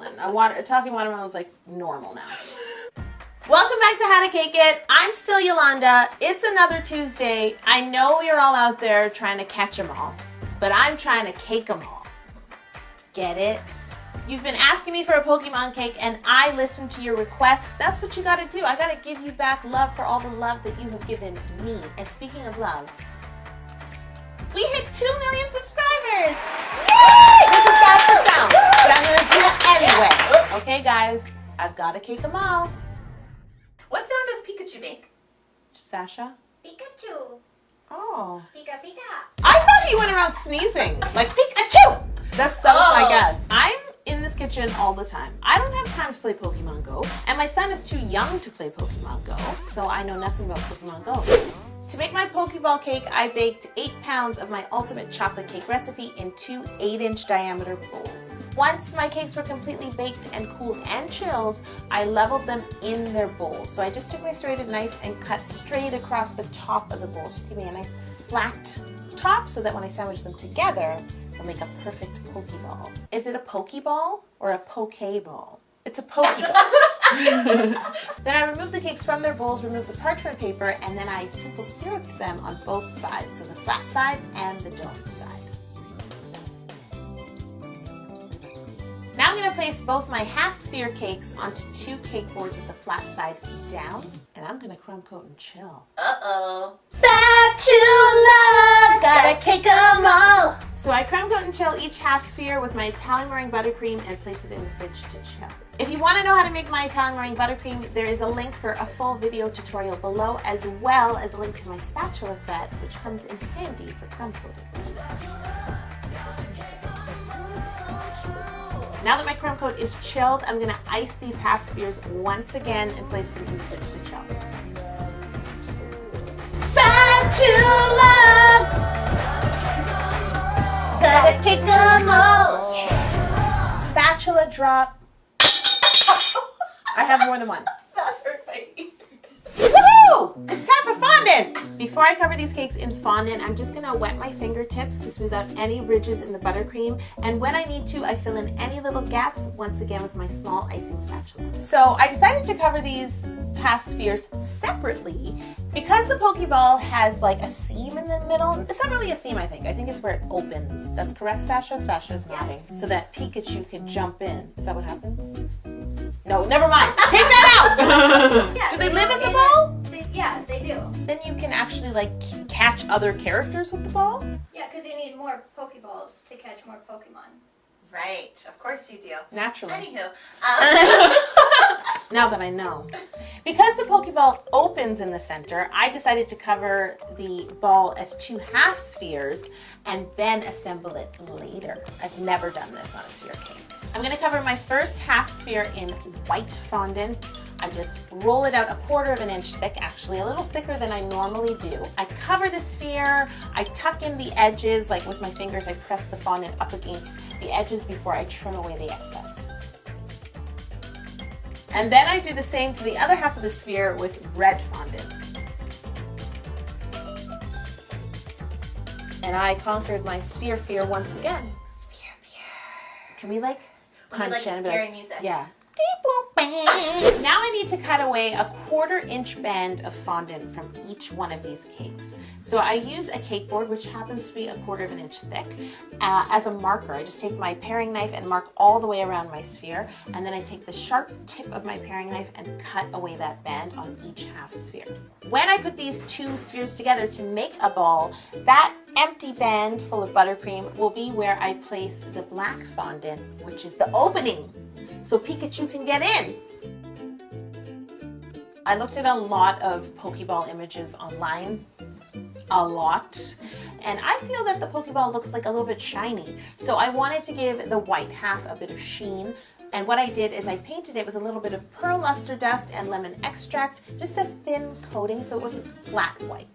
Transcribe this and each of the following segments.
watermelon. A toffee watermelon is like normal now. Welcome back to How to Cake It. I'm still Yolanda. It's another Tuesday. I know you're all out there trying to catch them all, but I'm trying to cake them all. Get it? You've been asking me for a Pokemon cake and I listened to your requests. That's what you gotta do. I gotta give you back love for all the love that you have given me. And speaking of love, we hit 2 million subscribers! Yay! This is bad for sound, but I'm gonna do it anyway. Okay guys, I've gotta cake them all. What sound does Pikachu make? Sasha? Pikachu. Oh. Pika pika. I thought he went around sneezing, like Pikachu! That was my guess. I'm in this kitchen all the time. I don't have time to play Pokemon Go, and my son is too young to play Pokemon Go, so I know nothing about Pokemon Go. To make my Pokeball cake, I baked 8 pounds of my ultimate chocolate cake recipe in 2 8-inch diameter bowls. Once my cakes were completely baked and cooled and chilled, I leveled them in their bowls. So I just took my serrated knife and cut straight across the top of the bowl, just giving a nice flat top so that when I sandwich them together, they'll make a perfect Pokeball. Is it a Pokeball or a Pokeball? It's a Pokeball. Then I removed the cakes from their bowls, removed the parchment paper, and then I simple syruped them on both sides, so the flat side and the domed side. Now I'm going to place both my half sphere cakes onto 2 cake boards with the flat side down, and I'm going to crumb coat and chill. Uh-oh. Spatula, gotta cake 'em all. So I crumb coat and chill each half sphere with my Italian meringue buttercream and place it in the fridge to chill. If you want to know how to make my Italian meringue buttercream, there is a link for a full video tutorial below, as well as a link to my spatula set, which comes in handy for crumb coating. Now that my crumb coat is chilled, I'm going to ice these half spheres once again and place them in the fridge to chill. Spatula! Gotta kick 'em all! Yeah. Spatula drop. I have more than one. That hurt my ear. Woohoo! It's time for fondant! Before I cover these cakes in fondant, I'm just gonna wet my fingertips to smooth out any ridges in the buttercream, and when I need to, I fill in any little gaps, once again with my small icing spatula. So I decided to cover these half spheres separately because the Pokeball has like a seam in the middle. It's not really a seam, I think. I think it's where it opens. That's correct, Sasha? Sasha's nodding. So that Pikachu can jump in. Is that what happens? No, never mind. Take that out! Yeah, Do they live in the ball? Yeah, they do. Then you can actually like catch other characters with the ball? Yeah, because you need more Pokeballs to catch more Pokemon. Right, of course you do. Naturally. Anywho. Now that I know. Because the Pokeball opens in the center, I decided to cover the ball as 2 half spheres and then assemble it later. I've never done this on a sphere cake. I'm going to cover my first half sphere in white fondant. I just roll it out 1/4 of an inch thick, actually a little thicker than I normally do. I cover the sphere, I tuck in the edges, like with my fingers I press the fondant up against the edges before I trim away the excess. And then I do the same to the other half of the sphere with red fondant. And I conquered my sphere fear once again. Sphere fear. Can we like punch in and be scary like, music. yeah. Now I need to cut away a 1/4 inch band of fondant from each one of these cakes. So I use a cake board, which happens to be 1/4 of an inch thick, as a marker. I just take my paring knife and mark all the way around my sphere, and then I take the sharp tip of my paring knife and cut away that band on each half sphere. When I put these 2 spheres together to make a ball, that empty band full of buttercream will be where I place the black fondant, which is the opening, so Pikachu can get in. I looked at a lot of Pokeball images online, and I feel that the Pokeball looks like a little bit shiny. So I wanted to give the white half a bit of sheen, and what I did is I painted it with a little bit of pearl luster dust and lemon extract, just a thin coating so it wasn't flat white.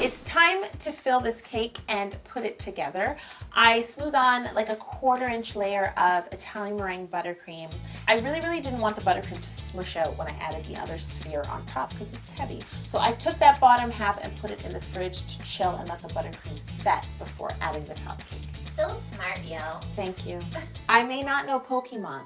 It's time to fill this cake and put it together. I smooth on like a 1/4 inch layer of Italian meringue buttercream. I really didn't want the buttercream to smush out when I added the other sphere on top because it's heavy. So I took that bottom half and put it in the fridge to chill and let the buttercream set before adding the top cake. So smart, yo. Thank you. I may not know Pokemon,